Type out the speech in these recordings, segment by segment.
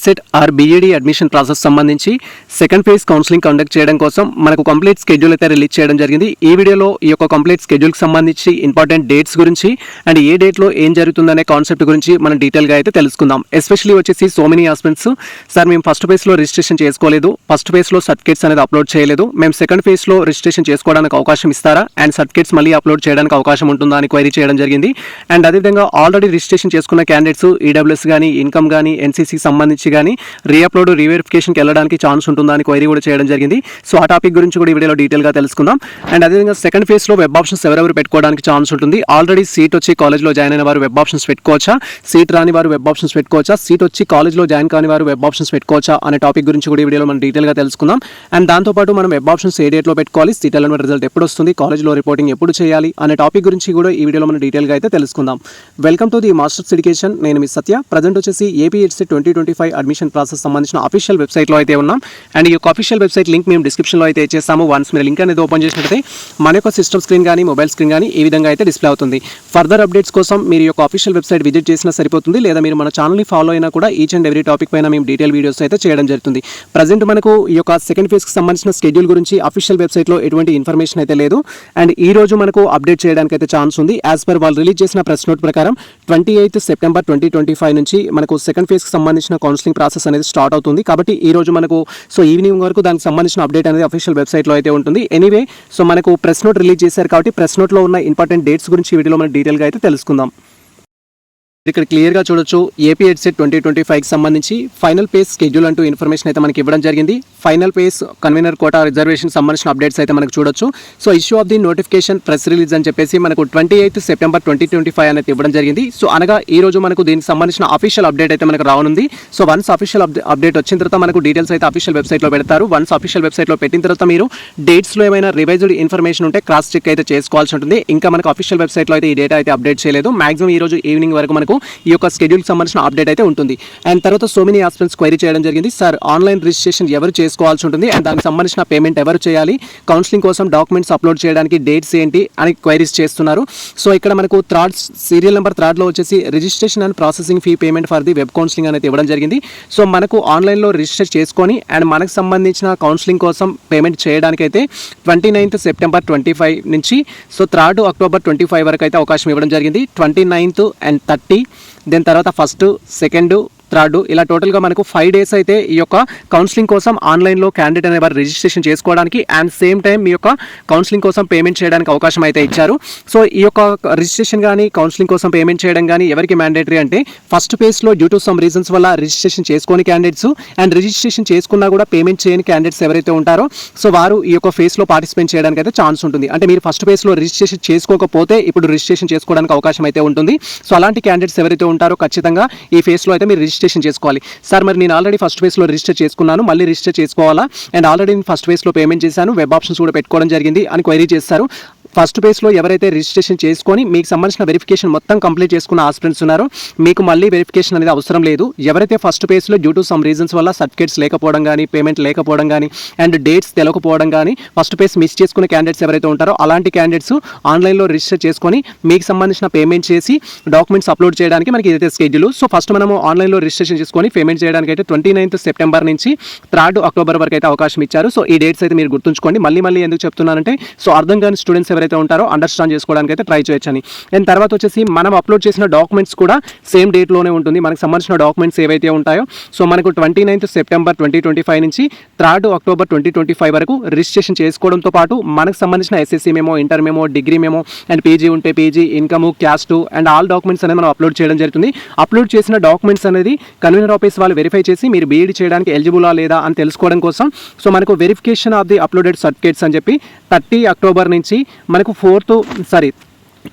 Set or BEd admission process సంబంధించి second phase counselling conduct చేయడం కోసం మనకు కంప్లీట్ స్కెడ్యూల్ అయితే రిలీజ్ చేయడం జరిగింది. ఈ వీడియోలో ఈ యొక్క కంప్లీట్ స్కెడ్యూల్కి సంబంధించి ఇంపార్టెంట్ డేట్స్ గురించి అండ్ ఏ డేట్లో ఏం జరుగుతుందనే కాన్సెప్ట్ గురించి మనం డీటెయిల్గా అయితే తెలుసుకుందాం. ఎస్పెషల్లీ వచ్చేసి సో మెనీ ఆస్పిరెంట్స్ సార్ మేము ఫస్ట్ ఫేజ్లో రిజిస్ట్రేషన్ చేసుకోలేదు, ఫస్ట్ ఫేజ్లో సర్టిఫికేట్స్ అనేది అప్లోడ్ చేయలేదు, మేము సెకండ్ ఫేజ్లో రిజిస్ట్రేషన్ చేసుకోవడానికి అవకాశం ఇస్తారా అండ్ సర్టిఫికేట్స్ మళ్ళీ అప్లోడ్ చేయడానికి అవకాశం ఉంటుందా అని క్వైరీ చేయడం జరిగింది. అండ్ అదేవిధంగా ఆల్రెడీ రిజిస్ట్రేషన్ చేసుకున్న క్యాండిడేట్స్ ఈడబ్ల్యూఎస్ కానీ ఇన్కమ్ కానీ ఎన్సీసీకి సంబంధించి కానీ రీఅప్లోడ్ రీవెరిఫికేషన్కి వెళ్ళడానికి ఛాన్స్ ఉంటుందా అని క్వైరీ కూడా చేయడం జరిగింది. సో ఆ టాపిక్ గురించి కూడా ఈ వీడియోలో డీటెయిల్గా తెలుసుకుందాం. అండ్ అదేవిధంగా సెకండ్ ఫేజ్లో వెబ్ ఆప్షన్స్ ఎవరెవరు పెట్టుకోవడానికి ఛాన్స్ ఉంటుంది, ఆల్రెడీ సీట్ వచ్చి కాలేజ్లో జాయిన్ అయిన వారు వెబ్ ఆప్షన్స్ పెట్టుకోవచ్చా, సీట్ రాని వారు వెబ్ ఆప్షన్స్ పెట్టుకోవచ్చా, సీట్ వచ్చి కాలేజ్లో జాయిన్ కాని వారు వెబ్ ఆప్షన్స్ పెట్టుకోవచ్చా అనే టాపిక్ గురించి కూడా ఈ వీడియోలో మనం డీటెయిల్గా తెలుసుకుందాం. అండ్ దాంతోపాటు మనం వెబ్ ఆప్షన్స్ ఏ డేట్లో పెట్టుకోవాలి, సీట్ ఎలిమెంట్ రిజల్ట్ ఎప్పుడు వస్తుంది, కాలేజ్లో రిపోర్టింగ్ ఎప్పుడు చేయాలి అనే టాపిక్ గురించి కూడా ఈ వీడియోలో మనం డీటెయిల్గా అయితే తెలుసుకుందాం. Welcome to the masters education. నేను మీ సత్య. ప్రజెంట్ వచ్చేసి ఏపీ ఎడ్సెట్ 2025 అడ్మిషన్ ప్రాసెస్ సంబంధించిన అఫీషియల్ వెబ్సైట్లో అయితే ఉన్నాం. అండ్ ఈ యొక్క అఫీషియల్ వెబ్సైట్ లింక్ మేము డిస్క్రిప్షన్లో అయితే ఇచ్చేస్తాము. వన్స్ మీరు లింక్ అనేది ఓపెన్ చేసినట్లయితే మన యొక్క సిస్టమ్ స్క్రీన్ కానీ మొబైల్ స్క్రీన్ కానీ ఈ విధంగా అయితే డిస్ప్లే అవుతుంది. ఫర్దర్ అప్డేట్స్ కోసం మీరు యొక్క అఫీషియల్ వెబ్సైట్ విజిట్ చేసినా సరిపోతుంది, లేదా మీరు మన ఛానల్ని ఫాలో అయినా కూడా ఈచ్ అండ్ ఎవ్రీ టాపిక్ పైన మేము డీటెయిల్ వీడియోస్ అయితే చేయడం జరుగుతుంది. ప్రజెంట్ మనకు ఈ యొక్క సెకండ్ ఫేజ్కి సంబంధించిన స్కెడ్యూల్ గురించి అఫీషియల్ వెబ్సైట్లో ఎటువంటి ఇన్ఫర్మేషన్ అయితే లేదు. అండ్ ఈ రోజు మనకు అప్డేట్ చేయడానికి అయితే ఛాన్స్ ఉంది. యాజ్ పర్ వాళ్ళు రిలీజ్ చేసిన ప్రెస్ నోట్ ప్రకారం 28 సెప్టెంబర్ 2025 నుంచి మనకు సెకండ్ ఫేజ్కి సంబంధించిన కౌన్సిలింగ్ ప్రాసెస్ అనేది స్టార్ట్ అవుతుంది. కాబట్టి ఈ రోజు మనకు సో ఈవినింగ్ వరకు దానికి సంబంధించిన అప్డేట్ అనేది అఫీషియల్ వెబ్సైట్లో అయితే ఉంటుంది. ఎనీవే సో మనకు ప్రెస్ నోట్ రిలీజ్ చేశారు కాబట్టి ప్రెస్ నోట్లో ఉన్న ఇంపార్టెంట్ డేట్స్ గురించి ఈ వీడియోలో మనం డీటెయిల్గా అయితే తెలుసుకుందాం. ఇక్కడ క్లియర్గా చూడొచ్చు ఏపీ ఎడ్సెట్ 2025కి సంబంధించి ఫైనల్ పేజ్ స్కెడ్యూల్ అంటూ ఇన్ఫర్మేషన్ అయితే మనకి ఇవ్వడం జరిగింది. Final phase convener quota reservation సంబంధించిన అప్డేట్స్ అయితే మనకు చూడొచ్చు. So issue of the notification press release అని చెప్పేసి మనకు 28 సెప్టెంబర్ 2025 అనేది ఇవ్వడం జరిగింది. సో అనగా ఈ రోజు మనకు దీనికి సంబంధించిన అఫీషియల్ అప్డేట్ అయితే మనకు రానుంది. సో వన్స్ అఫీషియల్ అప్డేట్ వచ్చిన తర్వాత మనకు డీటెయిల్స్ అయితే అఫీషియల్ వెబ్సైట్లో పెడతారు. వన్స్ అఫీషియల్ వెబ్సైట్లో పెట్టిన తర్వాత మీరు డేట్స్లో ఏమైనా రివైజ్డ్ ఇన్ఫర్మేషన్ ఉంటే క్రాస్ చెక్ అయితే చేసుకోవాల్సి ఉంటుంది. ఇంకా మనకు అఫీషియల్ వెబ్సైట్లో అయితే ఈ డేటా అయితే అప్డేట్ చేయలేదు. మాక్సిమం ఈ రోజు ఈవినింగ్ వరకు మనకు ఈ యొక్క స్కెడ్యూల్ సంబంధించిన అప్డేట్ అయితే ఉంటుంది. అండ్ తర్వాత సో మెనీ ఆస్పిరెంట్స్ క్వైరీ చేయడం జరిగింది, సార్ ఆన్లైన్ రిజిస్ట్రేషన్ ఎవరు చేసుకోవాల్సి ఉంటుంది అండ్ దానికి సంబంధించిన పేమెంట్ ఎవరు చేయాలి, కౌన్సిలింగ్ కోసం డాక్యుమెంట్స్ అప్లోడ్ చేయడానికి డేట్స్ ఏంటి అని క్వైరీస్ చేస్తున్నారు. సో ఇక్కడ మనకు సీరియల్ నెంబర్ 3లో వచ్చేసి registration and processing fee payment for the web counselling అనేది ఇవ్వడం జరిగింది. సో మనకు ఆన్లైన్లో రిజిస్టర్ చేసుకొని అండ్ మనకు సంబంధించిన కౌన్సిలింగ్ కోసం పేమెంట్ చేయడానికి అయితే 29 సెప్టెంబర్ 25 నుంచి సో 3 అక్టోబర్ 25 వరకు అయితే అవకాశం ఇవ్వడం జరిగింది. 29 అండ్ 30 దెన్ తర్వాత 1, 2, 3 ఇలా టోటల్గా మనకు 5 డేస్ అయితే ఈ యొక్క కౌన్సిలింగ్ కోసం ఆన్లైన్లో క్యాండిడేట్ అనే వారు రిజిస్ట్రేషన్ చేసుకోవడానికి అండ్ సేమ్ టైం మీ యొక్క కౌన్సిలింగ్ కోసం పేమెంట్ చేయడానికి అవకాశం అయితే ఇచ్చారు. సో ఈ యొక్క రిజిస్ట్రేషన్ కానీ కౌన్సిలింగ్ కోసం పేమెంట్ చేయడం కానీ ఎవరికి మ్యాండేటరీ అంటే ఫస్ట్ ఫేజ్లో డ్యూ టు సమ్ రీజన్స్ వల్ల రిజిస్ట్రేషన్ చేసుకోని క్యాండిడేట్స్ అండ్ రిజిస్ట్రేషన్ చేసుకున్నా కూడా పేమెంట్ చేయని క్యాండిడేట్స్ ఎవరైతే ఉంటారో సో వారు ఈ యొక్క ఫేజ్లో పార్టిసిపేట్ చేయడానికి అయితే ఛాన్స్ ఉంటుంది. అంటే మీరు ఫస్ట్ ఫేజ్లో రిజిస్ట్రేషన్ చేసుకోకపోతే ఇప్పుడు రిజిస్ట్రేషన్ చేసుకోవడానికి అవకాశం అయితే ఉంటుంది. సో అలాంటి క్యాండిడేట్స్ ఎవరైతే ఉంటారో ఖచ్చితంగా ఈ ఫేజ్లో అయితే మీరు రిజిస్ట్రేషన్ చేసుకోవాలి. సార్ మరి నేను ఆల్రెడీ ఫస్ట్ ఫేజ్లో రిజిస్టర్ చేసుకున్నాను, మళ్ళీ రిజిస్టర్ చేసుకోవాలా అండ్ ఆల్రెడీ నేను ఫస్ట్ ఫేజ్లో పేమెంట్ చేశాను, వెబ్ ఆప్షన్స్ కూడా పెట్టుకోవడం జరిగింది అని క్వైరీ చేస్తారు. ఫస్ట్ ఫేజ్లో ఎవరైతే రిజిస్ట్రేషన్ చేసుకొని మీకు సంబంధించిన వెరిఫికేషన్ మొత్తం కంప్లీట్ చేసుకున్న ఆస్పిరెంట్స్ ఉన్నారో మీకు మళ్ళీ వెరిఫికేషన్ అనేది అవసరం లేదు. ఎవరైతే ఫస్ట్ ఫేజ్లో డ్యూ టు సమ్ రీజన్స్ వల్ల సర్టిఫికేట్స్ లేకపోవడం కానీ పేమెంట్ లేకపోవడం కానీ అండ్ డేట్స్ తెలియకపోవడం కానీ ఫస్ట్ ఫేజ్ మిస్ చేసుకున్న క్యాండిడేట్స్ ఎవరైతే ఉంటారో అలాంటి క్యాండిడేట్స్ ఆన్లైన్లో రిజిస్టర్ చేసుకొని మీకు సంబంధించిన పేమెంట్ చేసి డాక్యుమెంట్స్ అప్లోడ్ చేయడానికి మనకి ఇదైతే స్కెడ్యూల్. సో ఫస్ట్ మనము ఆన్లైన్లో రిజిస్ట్రేషన్ చేసుకొని పేమెంట్ చేయడానికి అయితే 29 సెప్టెంబర్ నుంచి 3 అక్టోబర్ వరకు అయితే అవకాశం ఇచ్చారు. సో ఈ డేట్స్ అయితే మీరు గుర్తుంచుకోండి. మళ్ళీ ఎందుకు చెప్తున్నానంటే సో అర్థం కాని స్టూడెంట్స్ ఎవరైతే ఉంటారో అండర్స్టాండ్ చేసుకోవడానికి అయితే ట్రై చేయొచ్చని. అండ్ తర్వాత వచ్చేసి మనం అప్లోడ్ చేసిన డాక్యుమెంట్స్ కూడా సేమ్ డేట్లోనే ఉంటుంది. మనకు సంబంధించిన డాక్యుమెంట్స్ ఏవైతే ఉంటాయో సో మనకు 29 సెప్టెంబర్ 2025 నుంచి 3 అక్టోబర్ 2025 వరకు రిజిస్ట్రేషన్ చేసుకోవడంతో పాటు మనకు సంబంధించిన SSC memo, inter memo, degree memo and PG ఉంటే PG, income, caste and all documents అనేది మనం అప్లోడ్ చేయడం జరుగుతుంది. అప్లోడ్ చేసిన డాక్యుమెంట్స్ అనేది కన్వీనర్ ఆఫీస్ వాళ్ళు వెరిఫై చేసి మీరు బీఈడీ చేయడానికి ఎలిజిబులా లేదా అని తెలుసుకోవడం కోసం సో మనకు verification of the uploaded certificates అని చెప్పి 30 అక్టోబర్ నుంచి మనకు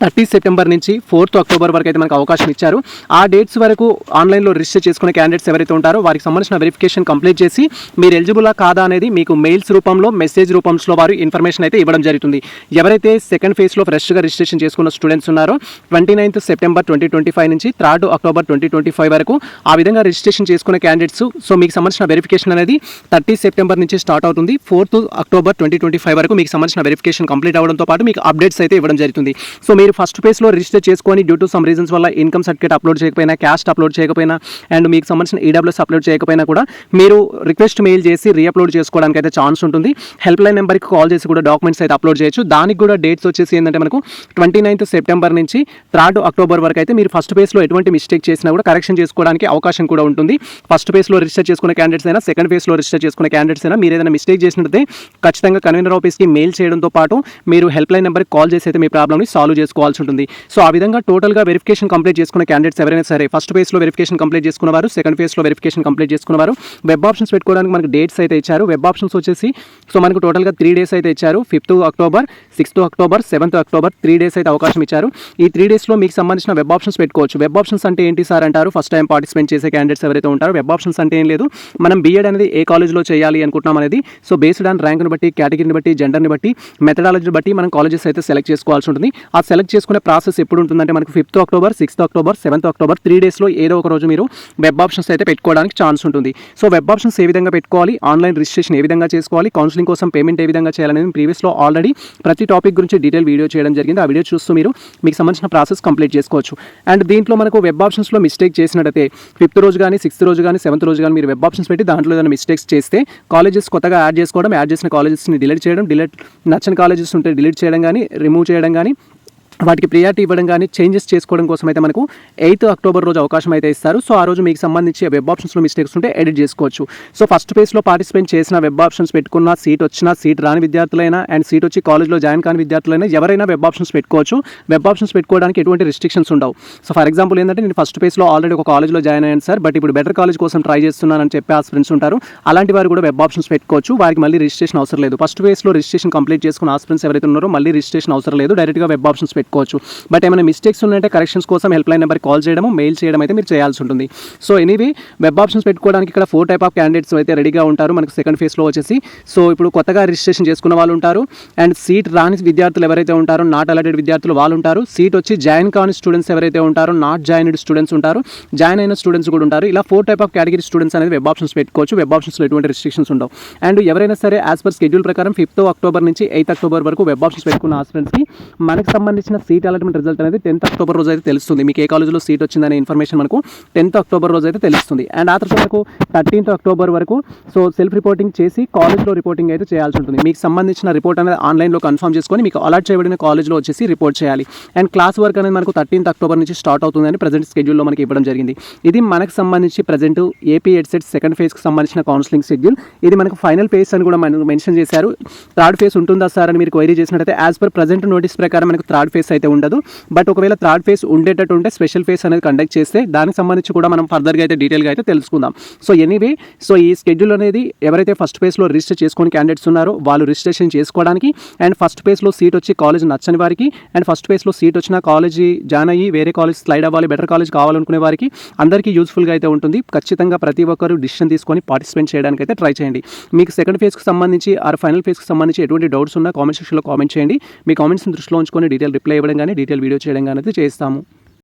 30 సెప్టెంబర్ నుంచి 4 అక్టోబర్ వరకు అయితే మనకు అవకాశం ఇచ్చారు. ఆ డేట్స్ వరకు ఆన్లైన్లో రిజిస్టర్ చేసుకునే క్యాండిడేట్స్ ఎవరైతే ఉంటారో వారికి సంబంధించిన వెరిఫికేషన్ కంప్లీట్ చేసి మీరు ఎలిజిబులా కాదా అనేది మీకు మెయిల్స్ రూపంలో మెసేజ్ రూపంలో వారు ఇన్ఫర్మేషన్ అయితే ఇవ్వడం జరుగుతుంది. ఎవరైతే సెకండ్ ఫేజ్లో ఫ్రెష్గా రిజిస్ట్రేషన్ చేసుకున్న స్టూడెంట్స్ ఉన్నారో 29 సెప్టెంబర్ 2025 నుంచి 3 అక్టోబర్ 2025 వరకు ఆ విధంగా రిజిస్ట్రేషన్ చేసుకునే క్యాండిడేట్స్ సో మీకు సంబంధించిన వెరిఫికేషన్ అనేది 30 సెప్టెంబర్ నుంచి స్టార్ట్ అవుతుంది. 4 అక్టోబర్ 2025 వరకు మీకు సంబంధించిన వెరిఫికేషన్ కంప్లీట్ అవ్వడంతో పాటు మీకు అప్డేట్స్ అయితే ఇవ్వడం జరుగుతుంది. సో మీరు ఫస్ట్ ఫేజ్లో రిజిస్టర్ చేసుకొని డ్యూ టు సమ్ రీజన్స్ వల్ల ఇన్కమ్ సర్టిఫికేట్ అప్లోడ్ చేయకపోయినా, క్యాస్ట్ అప్లోడ్ చేయకపోయినా అండ్ మీకు సంబంధించిన ఈడబ్ల్యూఎస్ అప్లోడ్ చేయకపోయినా కూడా మీరు రిక్వెస్ట్ మెయిల్ చేసి రీఅప్లోడ్ చేసుకోవడానికి అయితే ఛాన్స్ ఉంటుంది. హెల్ప్ లైన్ నెంబర్కి కాల్ చేసి కూడా డాక్యుమెంట్స్ అయితే అప్లోడ్ చేయొచ్చు. దానికి కూడా డేట్స్ వచ్చేసి ఏంటంటే మనకు 29th సెప్టెంబర్ నుంచి 3rd అక్టోబర్ వరకు అయితే మీరు ఫస్ట్ ఫేజ్లో ఎటువంటి మిస్టేక్ చేసినా కూడా కరెక్షన్ చేసుకోవడానికి అవకాశం కూడా ఉంటుంది. ఫస్ట్ ఫేజ్లో రిజిస్టర్ చేసుకునే క్యాండిడేట్స్ అయినా, సెకండ్ ఫేజ్లో రిజిస్టర్ చేసుకునే క్యాండిడేట్స్ అయినా మీరు ఏదైనా మిస్టేక్ చేసినట్లయితే ఖచ్చితంగా కన్వీనర్ ఆఫీస్కి మెయిల్ చేయడంతో పాటు మీరు హెల్ప్ లైన్ నెంబర్కి కాల్ చేసి అయితే మీ ప్రాబ్లమ్ని సాల్వ్ చేసుకోవాల్సి ఉంటుంది. సో ఆ విధంగా టోటల్గా వెరిఫికేషన్ కంప్లీట్ చేసుకున్న క్యాండిడేట్స్ ఎవరైనా సరే ఫస్ట్ ఫేజ్లో వెరిఫికేషన్ కంప్లీట్ చేసుకున్నవారు, సెకండ్ ఫేజ్లో వెరిఫికేషన్ కంప్లీట్ చేసుకున్నవారు వెబ్ ఆప్షన్స్ పెట్టుకోవడానికి మనకు డేట్స్ అయితే ఇచ్చారు. వెబ్ ఆప్షన్స్ వచ్చేసి సో మనకు టోటల్గా 3 days అయితే ఇచ్చారు. 5th October, 6th October, 7th October 3 days అయితే అవకాశం ఇచ్చారు. ఈ 3 daysలో మీకు సంబంధించిన వెబ్ ఆప్షన్స్ పెట్టుకోవచ్చు. వెబ్ ఆప్షన్స్ అంటే ఏంటి సార్ అంటారు, ఫస్ట్ టైం పార్టిసిపేట్ చేసే క్యాండిడేట్స్ ఎవరైతే ఉంటారో వెబ్ ఆప్షన్స్ అంటే ఏం లేదు, మనం బీఎడ్ అనేది ఏ కాలేజ్లో చేయాలి అనుకుంటున్నాం అనేది సో బేస్డ్ ఆన్ ర్యాంక్ని బట్టి, కేటగిరీని బట్టి, జెండర్ని బట్టి, మెథడాలజీని బట్టి మనం కాలేజెస్ అయితే సెలెక్ట్ చేసుకోవాల్సి ఉంటుంది. ఆ సెలెక్ట్ చేసుకునే ప్రాసెస్ ఎప్పుడు ఉంటుందంటే మనకు 5th October, 6th October, 7th October 3 daysలో ఏదో ఒక రోజు మీరు వెబ్ ఆప్షన్స్ అయితే పెట్టుకోవడానికి ఛాన్స్ ఉంటుంది. సో వెబ్ ఆప్షన్స్ ఏ విధంగా పెట్టుకోవాలి, ఆన్లైన్ రిజిస్ట్రేషన్ ఏ విధంగా చేసుకోవాలి, కౌన్సిలింగ్ కోసం పేమెంట్ ఏ విధంగా చేయాలనేది ప్రీవియస్లో ఆల్రెడీ ప్రతి టాపిక్ గురించి డీటెయిల్ వీడియో చేయడం జరిగింది. ఆ వీడియో చూస్తూ మీరు మీకు సంబంధించిన ప్రాసెస్ కంప్లీట్ చేసుకోవచ్చు. అండ్ దీంట్లో మనకు వెబ్ ఆప్షన్స్లో మిస్టేక్ చేసినట్టయితే 5th రోజు కానీ, 6th రోజు కానీ, 7th రోజు కానీ మీరు వెబ్ ఆప్షన్స్ పెట్టి దాంట్లో ఏదైనా మిస్టేక్స్ చేస్తే కాలేజెస్ కొత్తగా యాడ్ చేసుకోవడం, యాడ్ చేసిన కాలేజెస్ని డిలీట్ చేయడం, నచ్చని కాలేజెస్ ఉంటే డిలీట్ చేయడం కానీ, రిమూవ్ చేయడం కానీ, వాటికి ప్రియారిటీ ఇవ్వడం కానీ, చేంజెస్ చేసుకోవడం కోసం అయితే మనకు 8th అక్టోబర్ రోజు అవకాశం అయితే ఇస్తారు. సో ఆ రోజు మీకు సంబంధించి వెబ్ ఆప్షన్స్లో మిస్టేక్స్ ఉంటే ఎడిట్ చేసుకోవచ్చు. సో ఫస్ట్ ఫేజ్లో పార్టిసిపేట్ చేసిన వెబ్ ఆప్షన్స్ పెట్టుకున్న సీట్ వచ్చినా, సీట్ రాని విద్యార్థులైనా అండ్ సీట్ వచ్చి కాలేజ్లో జాయిన్ కాని విద్యార్థులైనా ఎవరైనా వెబ్ ఆప్షన్స్ పెట్టుకోవచ్చు. వెబ్ ఆప్షన్స్ పెట్టుకోవడానికి ఎటువంటి రిస్ట్రిక్షన్స్ ఉండవు. సో ఫర్ ఎగ్జాంపుల్ ఏంటంటే నేను ఫస్ట్ ఫేజ్లో ఆల్రెడీ ఒక కాలేజ్లో జాయిన్ అయ్యాను సార్, బట్ ఇప్పుడు బెటర్ కాలేజ్ కోసం ట్రై చేస్తున్నానని చెప్పి ఆ ఫ్రెండ్స్ ఉంటారు. అలాంటి వారు కూడా వెబ్ ఆప్షన్స్ పెట్టుకోవచ్చు. వారికి మళ్ళీ రిజిస్ట్రేషన్ అవసరం లేదు. ఫస్ట్ ఫేజ్లో రిజిస్ట్రేషన్ కంప్లీట్ చేసుకున్న ఆ ఫ్రెండ్స్ ఎవరైతే ఉన్నారో మళ్ళీ రిజిస్ట్రేషన్ అవసరం లేదు, డైరెక్ట్గా వెబ్ ఆప్షన్స్ పెట్టుకోవచ్చు. బట్ ఏమైనా మిస్టేక్స్ ఉన్నాయంటే కరెక్షన్స్ కోసం హెల్ప్ లైన్ నెంబర్కి కాల్ చేయడం, మెయిల్ చేయడం అయితే మీరు చేయాల్సి ఉంటుంది. సో ఎనీవే వెబ్ ఆప్షన్స్ పెట్టుకోవడానికి ఇక్కడ 4 type ఆఫ్ క్యాండిడేట్స్ అయితే రెడీగా ఉంటారు మనకు సెకండ్ ఫేజ్లో వచ్చేసి. సో ఇప్పుడు కొత్తగా రిజిస్ట్రేషన్ చేసుకున్న వాళ్ళు ఉంటారు, అండ్ సీట్ రాని విద్యార్థులు ఎవరైతే ఉంటారో, నాట్ అలాటెడ్ విద్యార్థులు వాళ్ళు ఉంటారు, సీట్ వచ్చి జాయిన్ కాని స్టూడెంట్స్ ఎవరైతే ఉంటారో, నాట్ జాయిన్డ్ స్టూడెంట్స్ ఉంటారు, జాయిన్ అయిన స్టూడెంట్స్ కూడా ఉంటారు. ఇలా 4 type ఆఫ్ కేటగిరీ స్టూడెంట్స్ అనేది వెబ్ ఆప్షన్స్ పెట్టుకోవచ్చు. వెబ్ ఆప్షన్స్లో ఎటువంటి రిస్ట్రిక్షన్స్ ఉండవు. అండ్ ఎవరైనా సరే యాజ్ పర్ షెడ్యూల్ ప్రకారం 5th అక్టోబర్ నుంచి 8th అక్టోబర్ వరకు వెబ్ ఆప్షన్స్ పెట్టుకున్న ఆస్పిరెంట్స్కి మనకు సంబంధించిన సీట్ అలాట్మెంట్ రిజల్ట్ అనేది 10th అక్టోబర్ రోజు అయితే తెలుస్తుంది. మీకు ఏ కాలేజ్లో సీట్ వచ్చిందనే ఇన్ఫర్మేషన్ మనకు 10th అక్టోబర్ రోజు అయితే తెలుస్తుంది. అండ్ ఆ తర్వాత మనకు 13th అక్టోబర్ వరకు సో సెల్ఫ్ రిపోర్టింగ్ చేసి కాలేజ్లో రిపోర్టింగ్ అయితే చేయాల్సి ఉంటుంది. మీకు సంబంధించిన రిపోర్ట్ అనేది ఆన్లైన్లో కన్ఫర్మ్ చేసుకొని మీకు అలాట్ చేయబడిన కాలేజ్లో వచ్చేసి రిపోర్ట్ చేయాలి. అండ్ క్లాస్ వర్క్ అనేది మనకు 13th అక్టోబర్ నుంచి స్టార్ట్ అవుతుందని ప్రజెంట్ షెడ్యూల్లో మనకి ఇవ్వడం జరిగింది. ఇది మనకు సంబంధించి ప్రజెంట్ ఏపీ ఎడ్సెట్ సెకండ్ ఫేజ్కి సంబంధించిన కౌన్సిలింగ్ షెడ్యూల్. ఇది మనకు ఫైనల్ ఫేజ్ అని కూడా మనకు మెన్షన్ చేశారు. 3rd ఫేజ్ ఉంటుందా సార్ అని మీరు క్వైరీ చేసినట్టయితే యాజ్ పర్ ప్రజెంట్ నోటీస్ ప్రకారం మనకు 3rd ఫేజ్ అయితే ఉండదు. బట్ ఒకవేళ 3rd ఫేజ్ ఉండేటట్టు ఉంటే స్పెషల్ ఫేజ్ అనేది కండక్ట్ చేస్తే దానికి సంబంధించి కూడా మనం ఫర్దర్గా అయితే డీటెయిల్గా అయితే తెలుసుకుందాం. సో ఎనీవే సో ఈ షెడ్యూల్ అనేది ఎవరైతే ఫస్ట్ ఫేజ్లో రిజిస్టర్ చేసుకుని క్యాండిడేట్స్ ఉన్నారో వాళ్ళు రిజిస్ట్రేషన్ చేసుకోవడానికి, అండ్ ఫస్ట్ ఫేజ్లో సీట్ వచ్చి కాలేజ్ నచ్చని వారికి, అండ్ ఫస్ట్ ఫేజ్లో సీట్ వచ్చిన కాలేజీ జాయిన్ అయ్యి వేరే కాలేజ్ స్లైడ్ అవ్వాలి, బెటర్ కాలేజ్ కావాలనుకునే వారికి అందరికీ యూస్ఫుల్గా అయితే ఉంటుంది. ఖచ్చితంగా ప్రతి ఒక్కరు డిసిషన్ తీసుకొని పార్టిసిపేట్ చేయడానికి అయితే ట్రై చేయండి. మీకు సెకండ్ ఫేజ్కి సంబంధించి ఆర్ ఫైనల్ ఫేజ్కి సంబంధించి ఎటువంటి డౌట్స్ ఉన్నా కామెంట్ సెక్షన్లో కామెంట్ చేయండి. మీ కామెంట్స్ని దృష్టిలో ఉంచుకొని డీటెయిల్ రిప్లై ఇవ్వడం కానీ, డీటెయిల్ వీడియో చేయడం కానీ అయితే చేస్తాము.